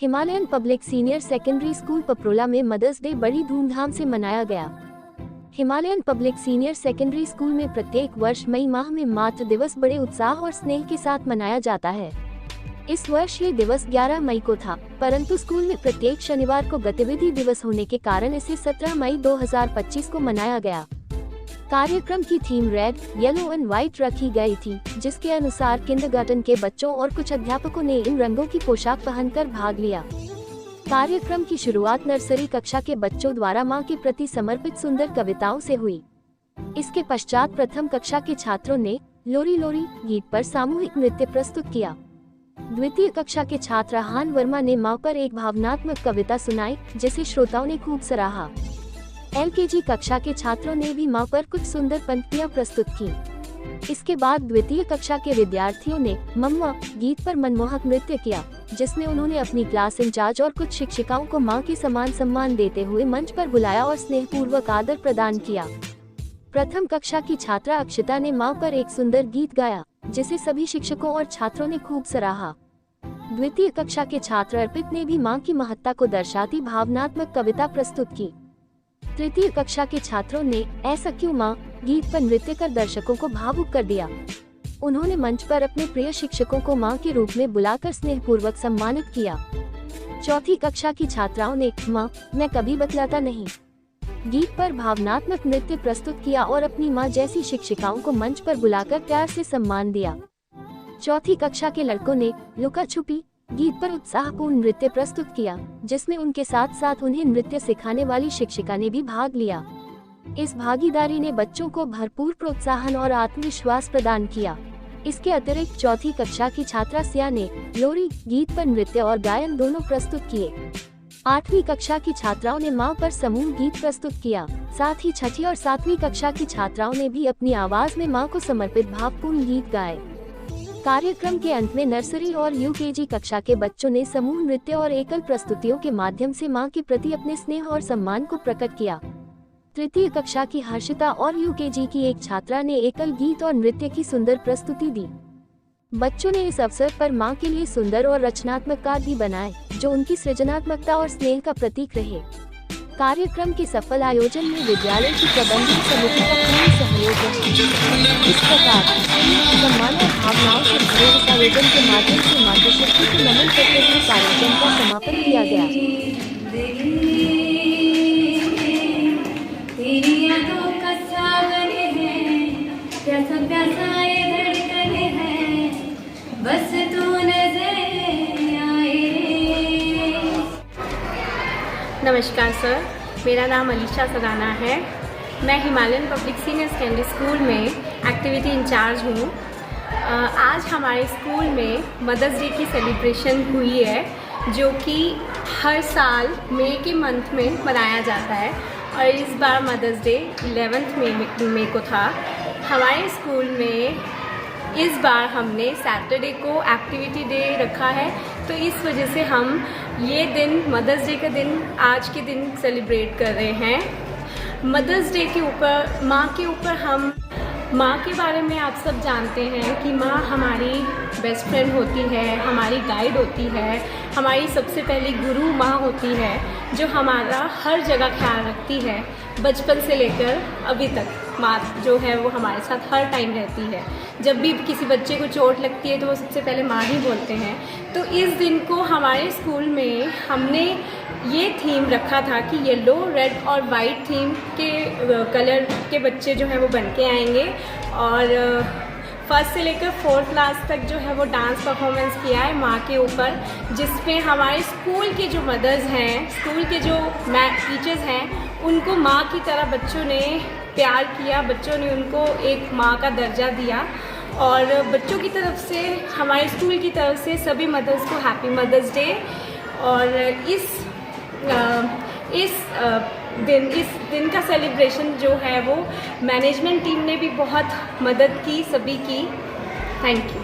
Himalayan public senior secondary school Paprola में mother's day बड़ी धूमधाम से मनाया गया। Himalayan public senior secondary school में प्रत्येक वर्ष मई माह में मातृ दिवस बड़े उत्साह और स्नेह के साथ मनाया जाता है। इस वर्ष ये दिवस 11 मई को था, परंतु स्कूल में प्रत्येक शनिवार को गतिविधि दिवस होने के कारण इसे 17 मई 2025 को मनाया गया। कार्यक्रम की theme red, yellow and white रखी गई थी, जिसके अनुसार किंडरगार्टन के बच्चों और कुछ अध्यापकों ने इन रंगों की पोशाक पहनकर भाग लिया। कार्यक्रम की शुरुआत नर्सरी कक्षा के बच्चों द्वारा मां के प्रति समर्पित सुंदर कविताओं से हुई। इसके पश्चात प्रथम कक्षा के छात्रों ने लोरी लोरी गीत पर सामूहिक नृत्य प्रस्तुत किया। द्वितीय कक्षा के छात्र हान वर्मा ने मां पर एक भावनात्मक कविता सुनाई, जिसे श्रोताओं ने खूब सराहा। LKG कक्षा के छात्रों ने भी मां पर कुछ सुंदर पंक्तियां प्रस्तुत की। इसके बाद द्वितीय कक्षा के विद्यार्थियों ने मम्मा गीत पर मनमोहक नृत्य किया, जिसमें उन्होंने अपनी क्लास इंचार्ज और कुछ शिक्षिकाओं को मां के समान सम्मान देते हुए मंच पर बुलाया और स्नेहपूर्वक आदर प्रदान किया। प्रथम कक्षा की छात्रा अक्षिता ने मां पर एक सुंदर गीत गाया, जिसे सभी शिक्षकों और छात्रों ने खूब सराहा। द्वितीय कक्षा के छात्र अर्पित ने भी मां की महत्ता को दर्शाती भावनात्मक कविता प्रस्तुत की। तृतीय कक्षा के छात्रों ने ऐसा क्यों मां गीत पर नृत्य कर दर्शकों को भावुक कर दिया। उन्होंने मंच पर अपने प्रिय शिक्षकों को मां के रूप में बुलाकर स्नेहपूर्वक सम्मानित किया। चौथी कक्षा की छात्राओं ने मां मैं कभी बतलाता नहीं गीत पर भावनात्मक नृत्य प्रस्तुत किया और अपनी मां जैसी शिक्षिकाओं को मंच पर बुलाकर प्यार से सम्मान दिया। चौथी कक्षा के लड़कों ने लुका छुपी गीत पर उत्साहपूर्ण नृत्य प्रस्तुत किया, जिसमें उनके साथ साथ उन्हें नृत्य सिखाने वाली शिक्षिका ने भी भाग लिया। इस भागीदारी ने बच्चों को भरपूर प्रोत्साहन और आत्मविश्वास प्रदान किया। इसके अतिरिक्त चौथी कक्षा की छात्रा सिया ने लोरी गीत पर नृत्य और गायन दोनों प्रस्तुत किए। 8वीं कक्षा की छात्राओं ने मां पर समूह गीत प्रस्तुत किया। साथ ही छठी और 7वीं कक्षा की छात्राओं ने भी अपनी आवाज में मां को समर्पित भावपूर्ण गीत गाए। कार्यक्रम के अंत में नर्सरी और UKG कक्षा के बच्चों ने समूह नृत्य और एकल प्रस्तुतियों के माध्यम से मां के प्रति अपने स्नेह और सम्मान को प्रकट किया। तृतीय कक्षा की हर्षिता और UKG की एक छात्रा ने एकल गीत और नृत्य की सुंदर प्रस्तुति दी। बच्चों ने इस अवसर पर मां के लिए सुंदर और रचनात्मक कार्ड भी बनाए, जो उनकी सृजनात्मकता और स्नेह का प्रतीक रहे। कार्यक्रम के सफल आयोजन में विद्यालय की प्रबंधन समिति का पूर्ण सहयोग रहा। इस प्रकार सम्मान और भावनाओं से भरे इस आयोजन के माध्यम से मातृशक्ति को नमन करते हुए कार्यक्रम का समापन किया गया। नमस्कार सर, मेरा नाम अलीशा सदाना है। मैं Himalayan public senior secondary school में एक्टिविटी इंचार्ज हूँ। आज हमारे स्कूल में मदर्स डे की सेलिब्रेशन हुई है, जो कि हर साल मई के मंथ में मनाया जाता है और इस बार मदर्स डे 11 मई को था। हमारे स्कूल में इस बार हमने सैटरडे को एक्टिविटी डे रखा है, तो इस वजह से हम ये दिन मदर्स डे का दिन आज के दिन सेलिब्रेट कर रहे हैं। मदर्स डे के ऊपर माँ के ऊपर हम माँ के बारे में आप सब जानते हैं कि माँ हमारी बेस्ट फ्रेंड होती है, हमारी गाइड होती है, हमारी सबसे पहली गुरु माँ होती है, जो हमारा हर जगह ख्याल रखती है। बचपन से लेकर अभी तक माँ जो है वो हमारे साथ हर टाइम रहती है। जब भी किसी बच्चे को चोट लगती है तो वो सबसे पहले माँ ही बोलते हैं। तो इस दिन को हमारे स्कूल में हमने ये थीम रखा था कि येलो, रेड और वाइट थीम के कलर के बच्चे जो हैं वो बन के आएंगे और फर्स्ट से लेकर 4th क्लास तक जो है वो डांस परफॉर्मेंस किया है माँ के ऊपर, जिसमें हमारे स्कूल के जो मदर्स हैं, स्कूल के जो टीचर्स हैं, उनको माँ की तरह बच्चों ने प्यार किया, बच्चों ने उनको एक माँ का दर्जा दिया। और बच्चों की तरफ से, हमारे स्कूल की तरफ से सभी मदर्स को हैप्पी मदर्स डे। और इस दिन का सेलिब्रेशन जो है वो मैनेजमेंट टीम ने भी बहुत मदद की, सभी की। Thank you.